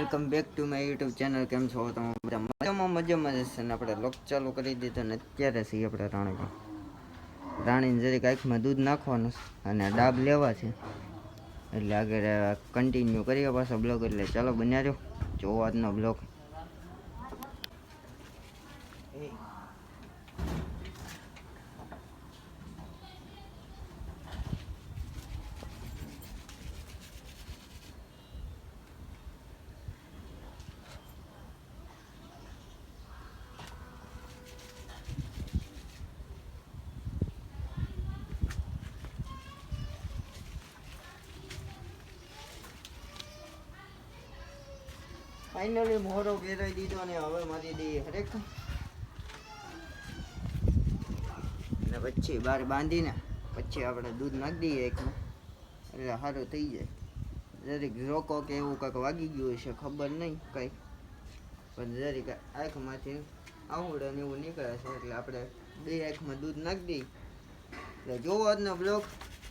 Welcome back to my YouTube channel. કેમ છો તમે બધા? મજામાં જશે ને આપણે લોક ચાલુ કરી દીધો ને અત્યારે છીએ આપણે રાણીને જરીક આંખમાં દૂધ નાખવાનું અને ડાબ લેવા છે, એટલે આગળ કન્ટિન્યુ કરીએ પાછો બ્લોગ. એટલે ચાલો બન્યા રહ્યો, જોવો આજનો બ્લોગ. ફાઇનલી મોરો પહેરાઈ દીધો ને હવે મારી દઈએ હરેક, અને પછી બહાર બાંધીને પછી આપણે દૂધ નાખી દઈએ એકમાં, એટલે સારું થઈ જાય. જરીક રોકો કે એવું કંઈક વાગી ગયું હશે, ખબર નહીં કંઈ, પણ જરીક આંખમાંથી આવડે ને એવું નીકળે છે, એટલે આપણે બે આંખમાં દૂધ નાખી દઈએ. એટલે જોવો આજનો બ્લોગ.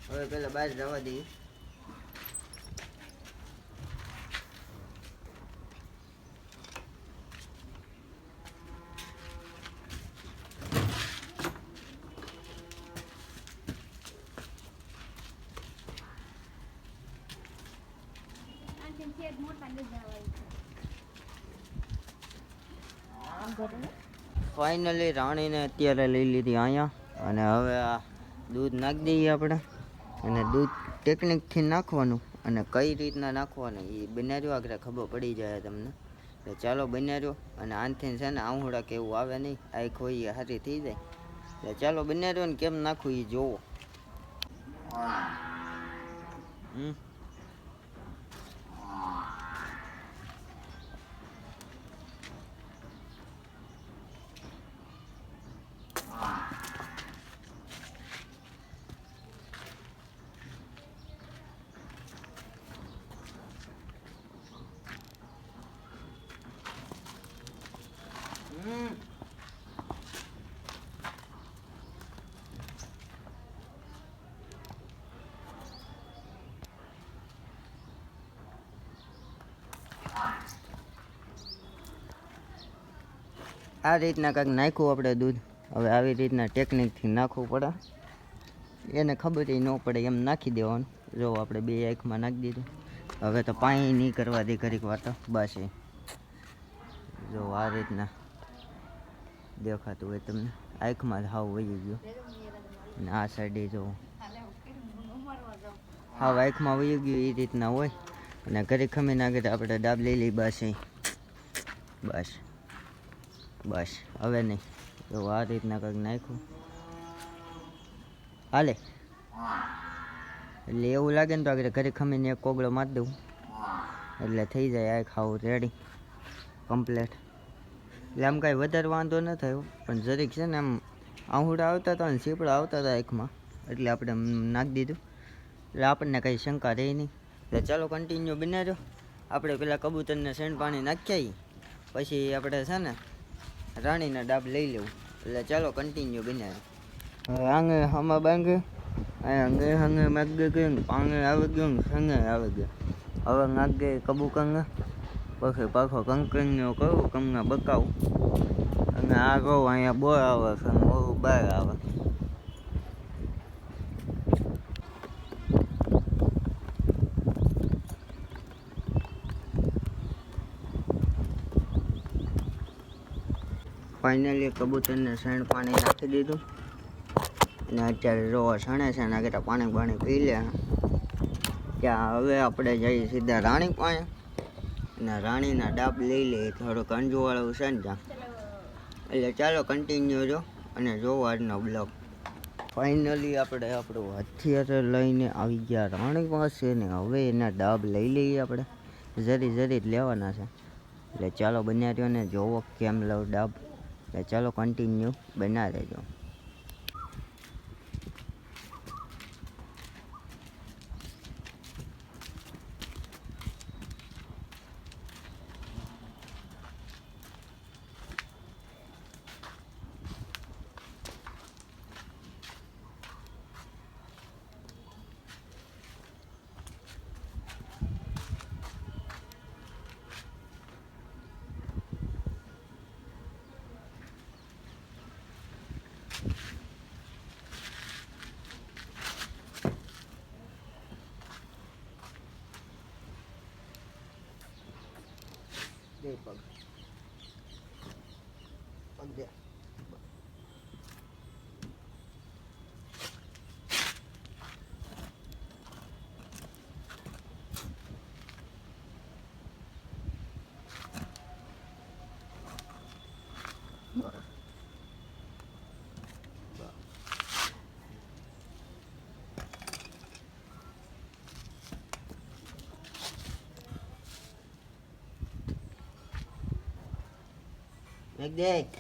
હવે પહેલાં બહાર જવા દઈએ. ફાઇનલી રાણીને અત્યારે લઈ લીધી અહીંયા, અને હવે આ દૂધ નાખી દઈએ આપણે. અને દૂધ ટેકનિકથી નાખવાનું અને કઈ રીતના નાખવાનું એ બનાવ્યો આગળ ખબર પડી જાય તમને. તો ચાલો બનાવ્યો. અને આનથી છે ને આંહુડા કે એવું આવે નહીં, આંખ હોય એ સારી થઈ જાય. એટલે ચાલો બનાવ્યો ને કેમ નાખવું એ જોવો. આ રીતના કાંઈક નાખ્યું આપણે દૂધ. હવે આવી રીતના ટેકનિકથી નાખવું પડે, એને ખબર ન પડે એમ નાખી દેવાનું. જો આપણે બે આંખમાં નાખી દીધું. હવે તો પાણી નહીં કરવા દે ઘડીક વાર તો બસ. જો આ રીતના દેખાતું હોય તમને, આંખમાં હાવ વહી ગયો. અને આ સાઈડે જો હાવ આંખમાં વહી ગયું એ રીતના હોય. અને ઘરે ખમીને આગળ આપણે ડાબ લઈ લઈ. બસ બસ બસ, હવે નહીં. તો આ રીતના કંઈક નાખ્યું હાલે. એટલે એવું લાગે ને તો આગળ ઘરે ખમીને એક કોગળો મારી દઉં, એટલે થઈ જાય આંખ હાવ રેડી કમ્પ્લેટ. એટલે આમ કાંઈ વધારે વાંધો ન થયો, પણ જરીક છે ને આમ આંહુડા આવતા હતા ને સીપડા આવતા હતા આંખમાં, એટલે આપણે નાખી દીધું. એટલે આપણને કંઈ શંકા રહી નહીં. એટલે ચાલો કન્ટિન્યુ બનાવ્યો. આપણે પેલા કબૂતરને સેણ પાણી નાખ્યા, પછી આપણે છે ને રાણીના ડાબ લઈ લેવું. એટલે ચાલો કન્ટિન્યુ બનાવ્યો. હવે આંગે હમા બાંગે અંગે હંગે માગે ગયું, પાંગે આવી ગયું, સંગે આવી ગયું. હવે નાગે કબૂકંગે, પછી પાછો કંકણીઓ કરું, કંગા બકાવું. અને આ કહું અહીંયા બોર આવે છે, બહુ બહાર આવે. ફાઇનલી કબૂતરને શેણ પાણી નાખી દીધું. અને અત્યારે જોવા સણે છે ને આગળ પાણી પી લે. ત્યાં હવે આપણે જઈએ સીધા રાણી પાસે, અને રાણીના ડાબ લઈ લઈએ. થોડુંક અંજુવાળું છે ને ત્યાં, એટલે ચાલો કન્ટિન્યુ જો અને જોવો આજનો બ્લોગ. ફાઇનલી આપણે આપણું હથિયાર લઈને આવી ગયા રાણી પાસે ને હવે એના ડાબ લઈ લઈએ. આપણે જરી જ લેવાના છે. એટલે ચાલો બન્યા રહ્યો ને જોવો કેમ લઉં ડાબ. એટલે ચાલો કન્ટિન્યુ બના રહેજો. બે પગ પગ દે. એક દેખ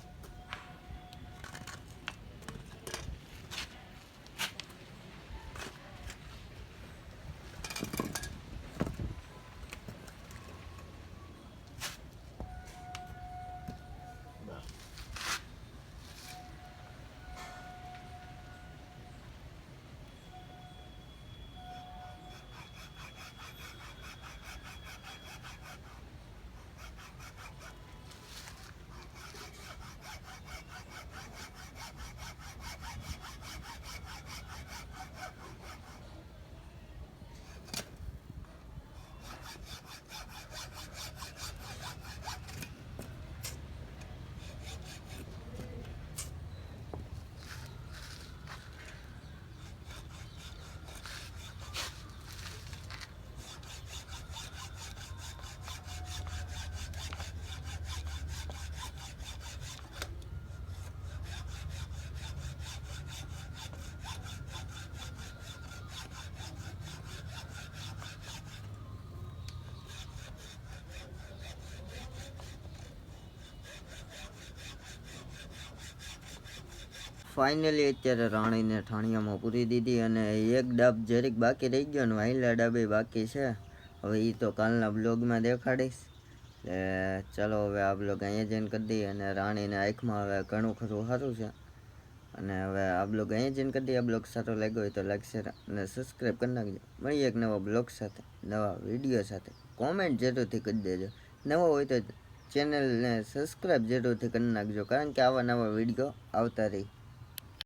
ફાઇનલી અત્યારે રાણીને ઠાણિયામાં પૂરી દીધી અને એક ડાબ જરીક બાકી રહી ગયો ને વાયલા ડાબે બાકી છે. હવે એ તો કાલના બ્લોગમાં દેખાડીશ. ચાલો હવે આ બ્લોગ અહીંયા જઈને કરી દઈએ અને રાણીને આંખમાં હવે ઘણું ખરું સારું છે. અને હવે આ બ્લોગ અહીંયા જઈને કરી દઈએ. આ બ્લોગ સારો લાગ્યો હોય તો લાઈક શેર અને સબસ્ક્રાઈબ કરી નાખજો. મળીએ એક નવા બ્લોગ સાથે, નવા વિડીયો સાથે. કોમેન્ટ જરૂરથી કરી દેજો. નવો હોય તો ચેનલને સબસ્ક્રાઈબ જરૂરથી કરી નાખજો, કારણ કે આવા નવા વિડીયો આવતા રહી.